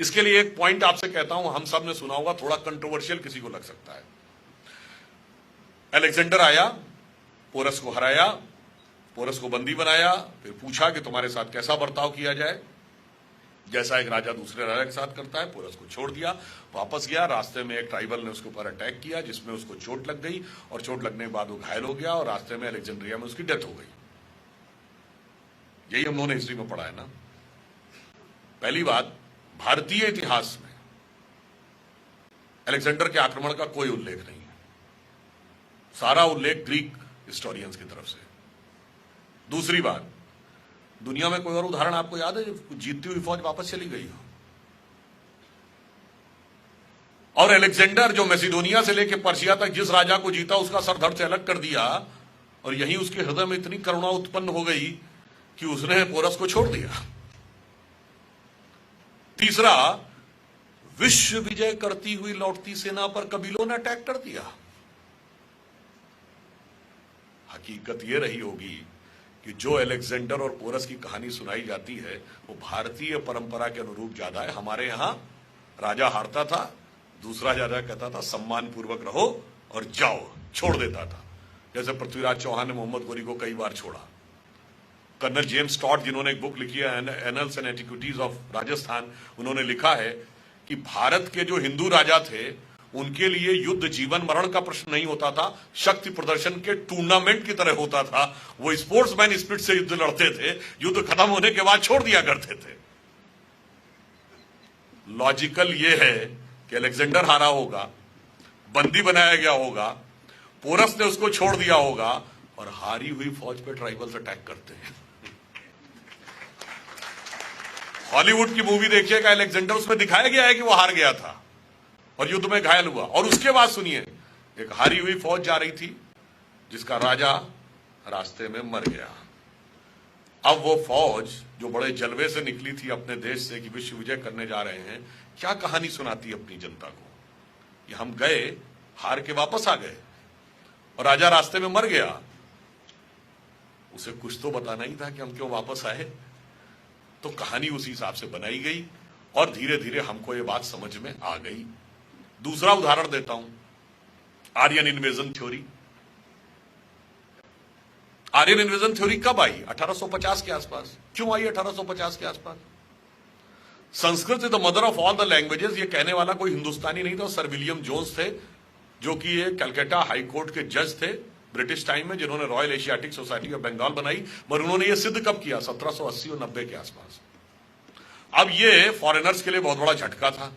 इसके लिए एक पॉइंट आपसे कहता हूं, हम सब ने सुना होगा, थोड़ा कंट्रोवर्शियल किसी को लग सकता है। अलेक्जेंडर आया, पोरस को हराया, पोरस को बंदी बनाया, फिर पूछा कि तुम्हारे साथ कैसा बर्ताव किया जाए, जैसा एक राजा दूसरे राजा के साथ करता है। पोरस को छोड़ दिया, वापस गया। रास्ते में एक ट्राइबल ने उसके ऊपर अटैक किया, जिसमें उसको चोट लग गई, और चोट लगने के बाद वो घायल हो गया, और रास्ते में अलेक्जेंड्रिया में उसकी डेथ हो गई। यही हम लोगों ने हिस्ट्री में पढ़ा है ना। पहली बात, भारतीय इतिहास में अलेक्जेंडर के आक्रमण का कोई उल्लेख नहीं है, सारा उल्लेख ग्रीक हिस्टोरियंस की तरफ से। दूसरी बात, दुनिया में कोई और उदाहरण आपको याद है जब जीतती हुई फौज वापस चली गई हो? और अलेक्जेंडर जो मैसिडोनिया से लेकर पर्शिया तक जिस राजा को जीता, उसका सर धड़ से अलग कर दिया, और यहीं उसके हृदय में इतनी करुणा उत्पन्न हो गई कि उसने पोरस को छोड़ दिया। तीसरा, विश्व विजय करती हुई लौटती सेना पर कबीलों ने अटैक कर दिया। हकीकत यह रही होगी कि जो अलेक्जेंडर और पोरस की कहानी सुनाई जाती है वो भारतीय परंपरा के अनुरूप ज्यादा है। हमारे यहां राजा हारता था, दूसरा राजा कहता था सम्मान पूर्वक रहो और जाओ, छोड़ देता था। जैसे पृथ्वीराज चौहान ने मोहम्मद गोरी को कई बार छोड़ा। कर्नल जेम्स टॉड, जिन्होंने एक बुक लिखी है annuls and antiquities of Rajasthan, उन्होंने लिखा है कि भारत के जो हिंदू राजा थे उनके लिए युद्ध जीवन मरण का प्रश्न नहीं होता था, शक्ति प्रदर्शन के टूर्नामेंट की तरह होता था। वो स्पोर्ट्समैन स्पिरिट से युद्ध लड़ते थे, युद्ध खत्म होने के बाद छोड़ दिया करते थे। लॉजिकल ये है कि अलेक्जेंडर हारा होगा, बंदी बनाया गया होगा, पोरस ने उसको छोड़ दिया होगा, और हारी हुई फौज पे ट्राइबल्स अटैक करते हैं। हॉलीवुड की मूवी देखिएगा, अलेक्जेंडर, उसमें दिखाया गया है कि वो हार गया था और युद्ध में घायल हुआ, और उसके बाद सुनिए, एक हारी हुई फौज जा रही थी जिसका राजा रास्ते में मर गया। अब वो फौज जो बड़े जलवे से निकली थी अपने देश से कि विश्व विजय करने जा रहे हैं, क्या कहानी सुनाती अपनी जनता को कि हम गए, हार के वापस आ गए, और राजा रास्ते में मर गया। उसे कुछ तो बताना ही था कि हम क्यों वापस आए। तो कहानी उसी हिसाब से बनाई गई, और धीरे धीरे हमको ये बात समझ में आ गई। दूसरा उदाहरण देता हूं, Aryan invasion theory. Aryan invasion theory कब आई? 1850 के आसपास। क्यों आई 1850 के आसपास? Sanskrit is the mother of all the languages, ये कहने वाला कोई हिंदुस्तानी नहीं था, सर विलियम जोन्स थे, जो कि ये कलकत्ता हाई कोर्ट के जज थे ब्रिटिश टाइम में, जिन्होंने Royal Asiatic Society of Bengal बनाई। मगर उन्होंने ये सिद्ध कब किया? 1780 और 90 के आसपास। अब ये फॉरेनर्स के लिए बहुत बड़ा झटका था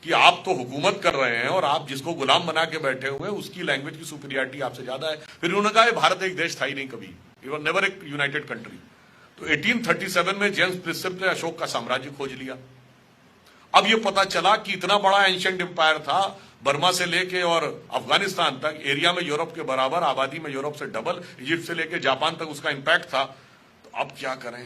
कि आप तो हुकूमत कर रहे हैं और आप जिसको गुलाम बना के बैठे हुए हैं उसकी लैंग्वेज की सुपीरियरिटी आपसे ज्यादा है। फिर उन्होंने कहा भारत एक देश था ही नहीं कभी, इट वाज नेवर एक यूनाइटेड कंट्री। तो 1837 में जेम्स प्रिंसेप ने अशोक का साम्राज्य खोज लिया। अब ये पता चला कि इतना बड़ा एंशिएंट एम्पायर था, बर्मा से लेके और अफगानिस्तान तक, एरिया में यूरोप के बराबर, आबादी में यूरोप से डबल, इजिप्ट से लेके जापान तक उसका इंपैक्ट था। तो अब क्या करें?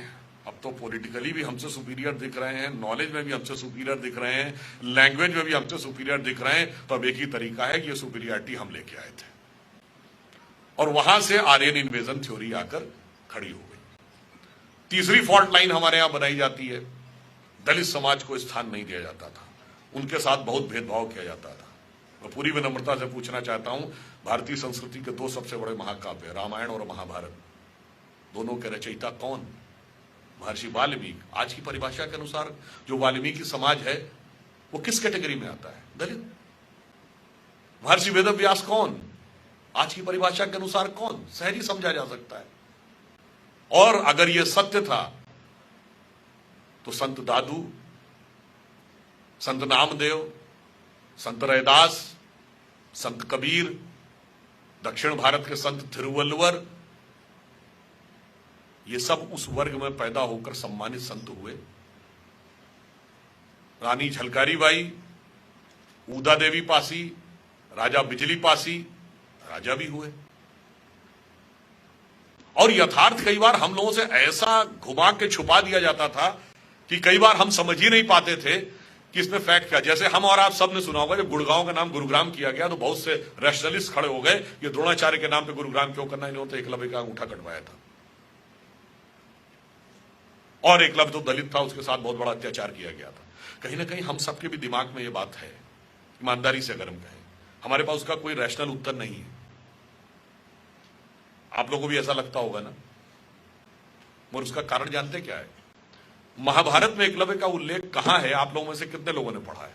अब तो पॉलिटिकली भी हमसे सुपीरियर दिख रहे हैं, नॉलेज में भी हमसे सुपीरियर दिख रहे हैं, लैंग्वेज में भी हमसे सुपीरियर दिख रहे हैं। तो अब एक ही तरीका है कि ये सुपीरियरिटी हम लेके आए थे, और वहां से आर्यन इन्वेजन थ्योरी आकर खड़ी हो गई। तीसरी फॉल्ट लाइन हमारे यहां बनाई जाती है, दलित समाज को स्थान नहीं दिया जाता था, उनके साथ बहुत भेदभाव किया जाता था। मैं पूरी विनम्रता से पूछना चाहता हूं, भारतीय संस्कृति के दो सबसे बड़े महाकाव्य, रामायण और महाभारत, दोनों के रचयिता कौन? महर्षि वाल्मीकि। आज की परिभाषा के अनुसार जो वाल्मीकि समाज है वो किस कैटेगरी में आता है? दलित। महर्षि वेदव्यास कौन? आज की परिभाषा के अनुसार कौन? सहज समझा जा सकता है। और अगर यह सत्य था तो संत दादू, संत नामदेव, संत रैदास, संत कबीर, दक्षिण भारत के संत थिरुवल्लुवर, ये सब उस वर्ग में पैदा होकर सम्मानित संत हुए। रानी झलकारी बाई, ऊदा देवी पासी, राजा बिजली पासी, राजा भी हुए। और यथार्थ कई बार हम लोगों से ऐसा घुमा के छुपा दिया जाता था कि कई बार हम समझ ही नहीं पाते थे कि इसमें फैक्ट क्या। जैसे हम और आप सब ने सुना होगा जब गुड़गांव का नाम गुरुग्राम किया गया तो बहुत से रैशनलिस्ट खड़े हो गए, ये द्रोणाचार्य के नाम पे गुरुग्राम क्यों करना, इन्होंने तो एकलव्य का अंगूठा कटवाया था। और एकलव्य तो दलित था, उसके साथ बहुत बड़ा अत्याचार किया गया था। कहीं ना कहीं हम सबके भी दिमाग में ये बात है, ईमानदारी से अगर हम कहें, हमारे पास उसका कोई रैशनल उत्तर नहीं है। आप लोगों को भी ऐसा लगता होगा ना। और उसका कारण जानते क्या है? महाभारत में एकलव्य का उल्लेख कहां है? आप लोगों में से कितने लोगों ने पढ़ा है?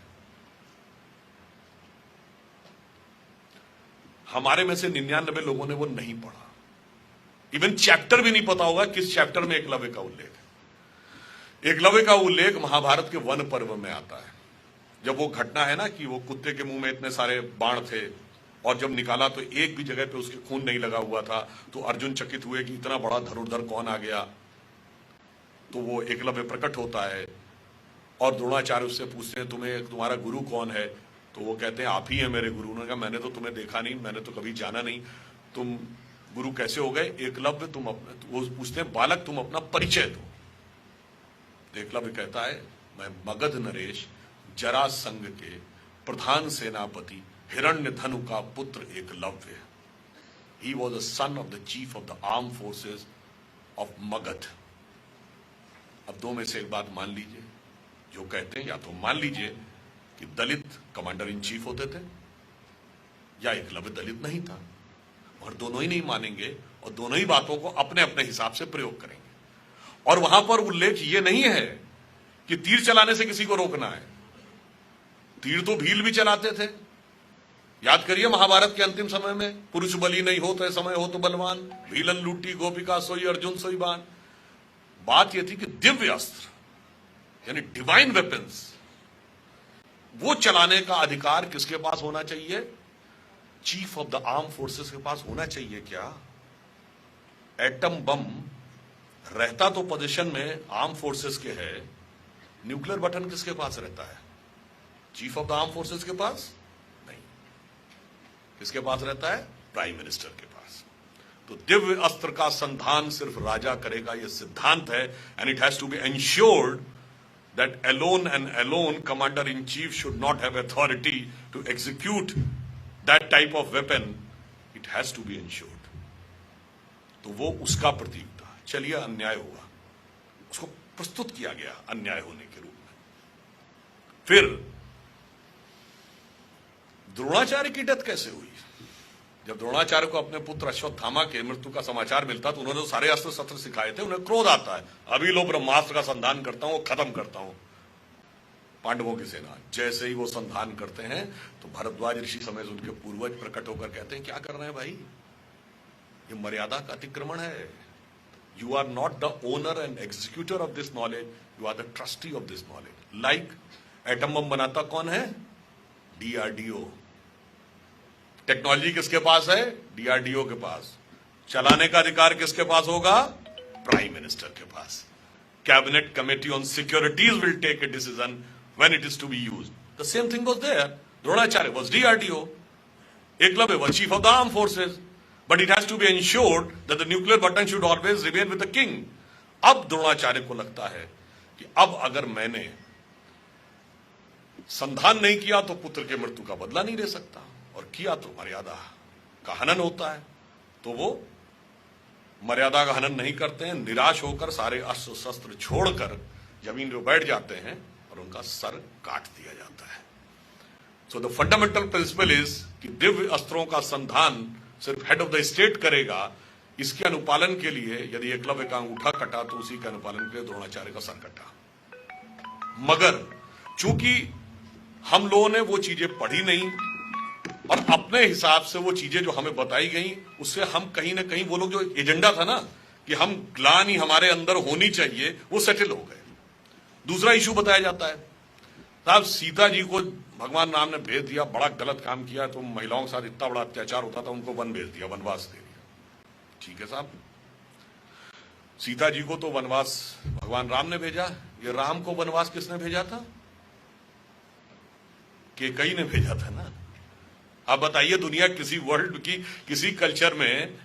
हमारे में से 99 लोगों ने वो नहीं पढ़ा। इवन चैप्टर भी नहीं पता होगा किस चैप्टर में एकलव्य का उल्लेख है। एकलव्य का उल्लेख महाभारत के वन पर्व में आता है। जब वो घटना है ना कि वो कुत्ते के मुंह में इतने सारे बाण थे और जब निकाला तो एक भी जगह पे उसके खून नहीं लगा हुआ था, तो अर्जुन चकित हुए कि इतना बड़ा धनुर्धर कौन आ गया। तो वो एकलव्य प्रकट होता है और द्रोणाचार्य उससे पूछते हैं तुम्हारा गुरु कौन है? तो वो कहते हैं आप ही हैं मेरे गुरु। उन्होंने कहा मैंने तो तुम्हें देखा नहीं, मैंने तो कभी जाना नहीं, तुम गुरु कैसे हो गए? एकलव्य तुम अपना, वो पूछते हैं बालक तुम अपना परिचय दो। तो एकलव्य कहता है मैं मगध नरेश जरासंध के प्रधान सेनापति हिरण्यधनु का पुत्र Eklavya. He was the son of the chief of the arm forces of Magadh. अब दो में से एक बात मान लीजिए, जो कहते हैं या तो मान लीजिए कि दलित कमांडर इन चीफ होते थे या एकलव्य दलित नहीं था, और दोनों ही नहीं मानेंगे और दोनों ही बातों को अपने अपने हिसाब से प्रयोग करेंगे। और वहां पर उल्लेख ये नहीं है कि तीर चलाने से किसी को रोकना है। तीर तो भील भी चलाते थे। याद करिए महाभारत के अंतिम समय में, पुरुष बलि नहीं होते समय हो तो बलवान, भीलन लूटी गोपिका सोई अर्जुन सोई बाण। बात यह थी कि दिव्य अस्त्र यानी डिवाइन वेपन्स वो चलाने का अधिकार किसके पास होना चाहिए? Chief of the arm forces के पास होना चाहिए। क्या एटम बम रहता तो पोजीशन में आर्म फोर्सेस के है, न्यूक्लियर बटन किसके पास रहता है? Chief of the arm forces के पास नहीं। किसके पास रहता है? प्राइम मिनिस्टर के पास। तो दिव्य अस्त्र का संधान सिर्फ राजा करेगा, यह सिद्धांत है। And it has to be ensured that alone and alone commander in chief should not have authority to execute that type of weapon. It has to be ensured. तो वो उसका प्रतीक था। चलिए अन्याय हुआ, उसको प्रस्तुत किया गया अन्याय होने के रूप में। फिर द्रोणाचार्य की डेथ कैसे हुई? जब द्रोणाचार्य को अपने पुत्र अश्वत्थामा के मृत्यु का समाचार मिलता तो उन्होंने तो सारे अस्त्र शस्त्र सिखाए थे। उन्हें क्रोध आता है, अभी लो ब्रह्मास्त्र का संधान करता हूं, खत्म करता हूं पांडवों की सेना। जैसे ही वो संधान करते हैं तो भरद्वाज ऋषि समेत उनके पूर्वज प्रकट होकर कहते हैं क्या कर रहे हैं भाई, ये मर्यादा का अतिक्रमण है। You are not the owner and executor of this knowledge, you are the trustee of this knowledge. Like atom bomb बनाता कौन है? डीआरडीओ। टेक्नोलॉजी किसके पास है? डीआरडीओ के पास। चलाने का अधिकार किसके पास होगा? प्राइम मिनिस्टर के पास। Cabinet committee on securities will take a decision when it is to be used. The same thing was there. Dronacharya was DRDO, Eklavya was chief of the arm forces, but it has to be ensured that the nuclear button should always remain with the king. अब द्रोणाचार्य को लगता है कि अब अगर मैंने संधान नहीं किया तो पुत्र के मृत्यु का बदला नहीं ले सकता, और किया तो मर्यादा का हनन होता है। तो वो मर्यादा का हनन नहीं करते हैं, निराश होकर सारे अस्त्र शस्त्र छोड़कर जमीन पर बैठ जाते हैं और उनका सर काट दिया जाता है। So the fundamental principle is कि दिव्य अस्त्रों का संधान सिर्फ हेड ऑफ द स्टेट करेगा। इसके अनुपालन के लिए यदि एकलव्य का अंगूठा कटा तो उसी के अनुपालन के लिए द्रोणाचार्य का सर कटा। मगर चूंकि हम लोगों ने वो चीजें पढ़ी नहीं और अपने हिसाब से वो चीजें जो हमें बताई गई उससे हम कहीं ना कहीं वो लोग जो एजेंडा था ना कि हम ग्लानि हमारे अंदर होनी चाहिए, वो सेटल हो गए। दूसरा इशू बताया जाता है साहब, सीता जी को भगवान राम ने भेज दिया, बड़ा गलत काम किया, तो महिलाओं के साथ इतना बड़ा अत्याचार होता था, उनको वन भेज दिया, वनवास दे दिया। ठीक है साहब, सीता जी को तो वनवास भगवान राम ने भेजा, ये राम को वनवास किसने भेजा था? कैकेयी ने भेजा था ना। आप बताइए, दुनिया किसी वर्ल्ड की किसी कल्चर में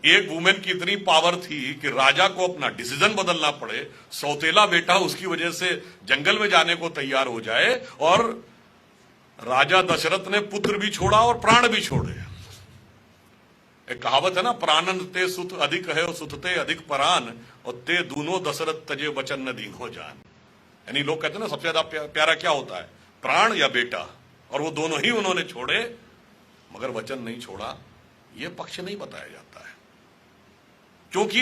एक वुमेन की इतनी पावर थी कि राजा को अपना डिसीजन बदलना पड़े, सौतेला बेटा उसकी वजह से जंगल में जाने को तैयार हो जाए, और राजा दशरथ ने पुत्र भी छोड़ा और प्राण भी छोड़े। एक कहावत है ना, प्राणन ते सुत अधिक है और सुतते अधिक परान, और ते दूनो दशरथ तजे वचन न दीनो जान। यानी लोग कहते हैं ना सबसे ज्यादा प्यारा क्या होता है, प्राण या बेटा, और वो दोनों ही उन्होंने छोड़े मगर वचन नहीं छोड़ा। ये पक्ष नहीं बताया जाता है, क्योंकि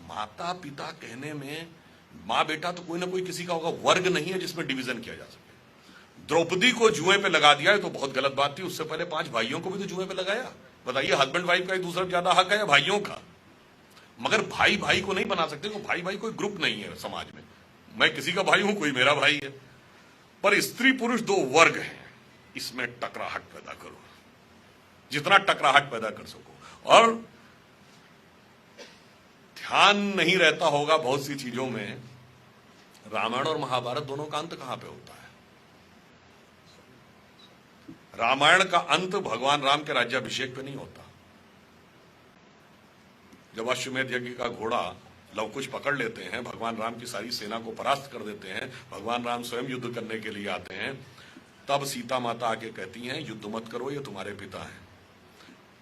माता पिता कहने में मां बेटा तो कोई ना कोई किसी का होगा, वर्ग नहीं है जिसमें डिवीजन किया जा सके। द्रौपदी को जुए पे लगा दिया है तो बहुत गलत बात थी, उससे पहले 5 भाइयों को भी तो जुए पे लगाया। बताइए, हस्बैंड वाइफ का एक दूसरे ज्यादा हक है या भाइयों का? मगर भाई भाई को नहीं बना सकते, तो भाई भाई कोई ग्रुप नहीं है समाज में। मैं किसी का भाई हूं, कोई मेरा भाई है, पर स्त्री पुरुष 2 वर्ग हैं, इसमें टकराहट पैदा करो, जितना टकराहट पैदा कर सको। और ध्यान नहीं रहता होगा बहुत सी चीजों में, रामायण और महाभारत दोनों का अंत कहां पे होता है? रामायण का अंत भगवान राम के राज्याभिषेक पे नहीं होता। जब अश्वमेध यज्ञ का घोड़ा लवकुश पकड़ लेते हैं, भगवान राम की सारी सेना को परास्त कर देते हैं, भगवान राम स्वयं युद्ध करने के लिए आते हैं, तब सीता माता आके कहती हैं युद्ध मत करो, ये तुम्हारे पिता हैं।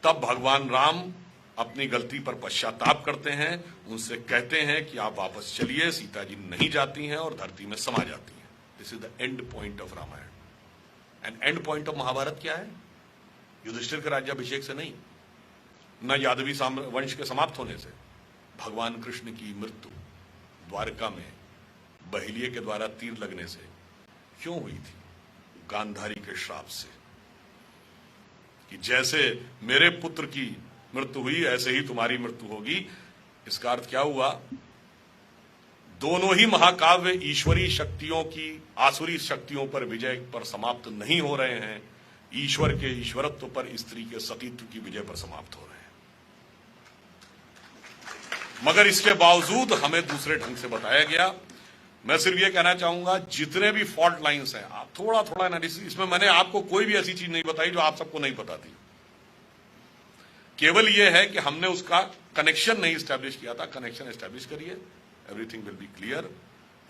तब भगवान राम अपनी गलती पर पश्चाताप करते हैं, उनसे कहते हैं कि आप वापस चलिए। सीता जी नहीं जाती हैं और धरती में समा जाती हैं। This is the end point of Ramayana. And end point of Mahabharata क्या है? युधिष्ठिर के राज्याभिषेक से नहीं, न यादवी वंश के समाप्त होने से। भगवान कृष्ण की मृत्यु द्वारका में बहिलिये के द्वारा तीर लगने से क्यों हुई थी? गांधारी के श्राप से, कि जैसे मेरे पुत्र की मृत्यु हुई ऐसे ही तुम्हारी मृत्यु होगी। इसका अर्थ क्या हुआ? दोनों ही महाकाव्य ईश्वरी शक्तियों की आसुरी शक्तियों पर विजय पर समाप्त नहीं हो रहे हैं, ईश्वर के ईश्वरत्व पर स्त्री के सतीत्व की विजय पर समाप्त हो रहे हैं। मगर इसके बावजूद हमें दूसरे ढंग से बताया गया। मैं सिर्फ ये कहना चाहूंगा, जितने भी फॉल्ट लाइंस हैं, आप थोड़ा थोड़ा एनालिसिस, इसमें मैंने आपको कोई भी ऐसी चीज नहीं बताई जो आप सबको नहीं पता थी। केवल यह है कि हमने उसका कनेक्शन नहीं स्टैब्लिश किया था। कनेक्शन स्टैब्लिश करिए, एवरीथिंग विल बी क्लियर।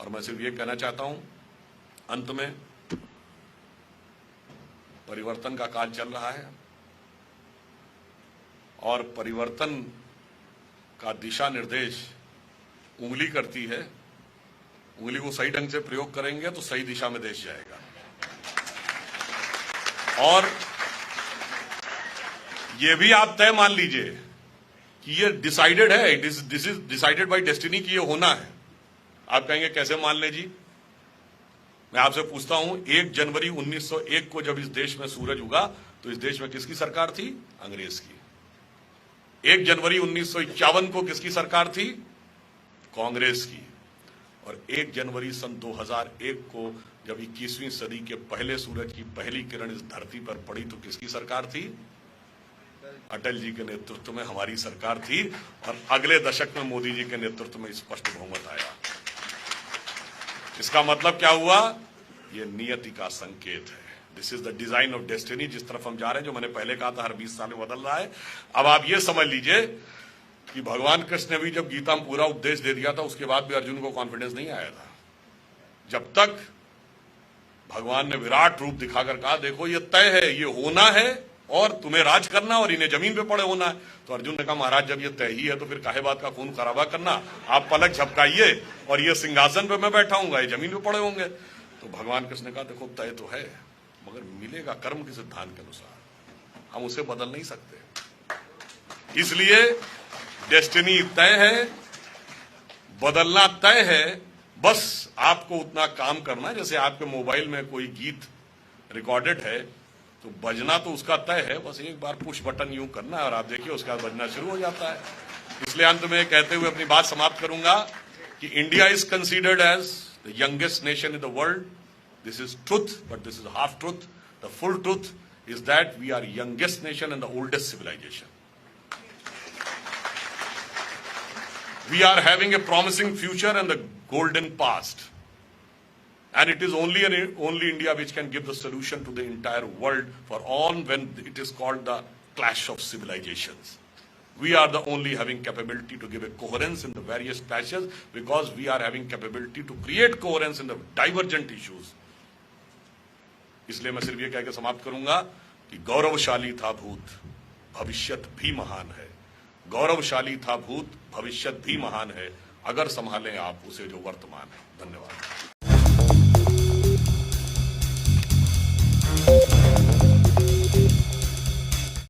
और मैं सिर्फ ये कहना चाहता हूं, अंत में परिवर्तन का काल चल रहा है और परिवर्तन का दिशा निर्देश उंगली करती है। उंगली को सही ढंग से प्रयोग करेंगे तो सही दिशा में देश जाएगा। और ये भी आप तय मान लीजिए कि ये डिसाइडेड है, this is decided by destiny कि ये होना है। आप कहेंगे कैसे मान ले जी? मैं आपसे पूछता हूं, 1 जनवरी 1901 को जब इस देश में सूरज उगा तो इस देश में किसकी सरकार थी? अंग्रेज की। 1 जनवरी 1951 को किसकी सरकार थी? कांग्रेस की। और 1 जनवरी सन 2001 को जब 21वीं सदी के पहले सूरज की पहली किरण इस धरती पर पड़ी तो किसकी सरकार थी? अटल जी के नेतृत्व में हमारी सरकार थी। और अगले दशक में मोदी जी के नेतृत्व में स्पष्ट बहुमत आया। इसका मतलब क्या हुआ? यह नियति का संकेत है। This is the design of destiny. जिस तरफ हम जा रहे हैं, जो मैंने पहले कहा था, हर 20 साल में बदल रहा है। अब आप ये समझ लीजिए कि भगवान कृष्ण ने भी जब गीता में पूरा उपदेश दे दिया था, उसके बाद भी अर्जुन को कॉन्फिडेंस नहीं आया था। जब तक भगवान ने विराट रूप दिखाकर कहा, देखो ये तय है, ये होना है और तुम्हें राज करना और इन्हें जमीन पे पड़े होना है, तो अर्जुन ने कहा, महाराज जब ये तय ही है तो फिर काहे बात का खून खराबा करना? आप पलक झपकाइए और ये सिंहासन पे मैं बैठा हूंगा, ये जमीन पे पड़े होंगे। तो भगवान कृष्ण ने कहा, देखो तय तो है, मगर मिलेगा कर्म के सिद्धांत के अनुसार, हम उसे बदल नहीं सकते। इसलिए डेस्टिनी तय है, बदलना तय है, बस आपको उतना काम करना है। जैसे आपके मोबाइल में कोई गीत रिकॉर्डेड है तो बजना तो उसका तय है, बस एक बार पुश बटन यूं करना है और आप देखिए उसके बाद बजना शुरू हो जाता है। इसलिए अंत में कहते हुए अपनी बात समाप्त करूंगा कि India is considered as the youngest nation in the world. This is truth, but this is half truth. The full truth is that we are youngest nation and the oldest civilisation. We are having a promising future and the golden past. And it is only India which can give the solution to the entire world for all when it is called the clash of civilizations. We are the only having capability to give a coherence in the various clashes because we are having capability to create coherence in the divergent issues. इसलिए मैं सिर्फ ये कह के समाप्त करूंगा कि गौरवशाली था भूत, भविष्यत भी महान है। गौरवशाली था भूत, भविष्यत भी महान है, अगर संभालें आप उसे जो वर्तमान है। धन्यवाद।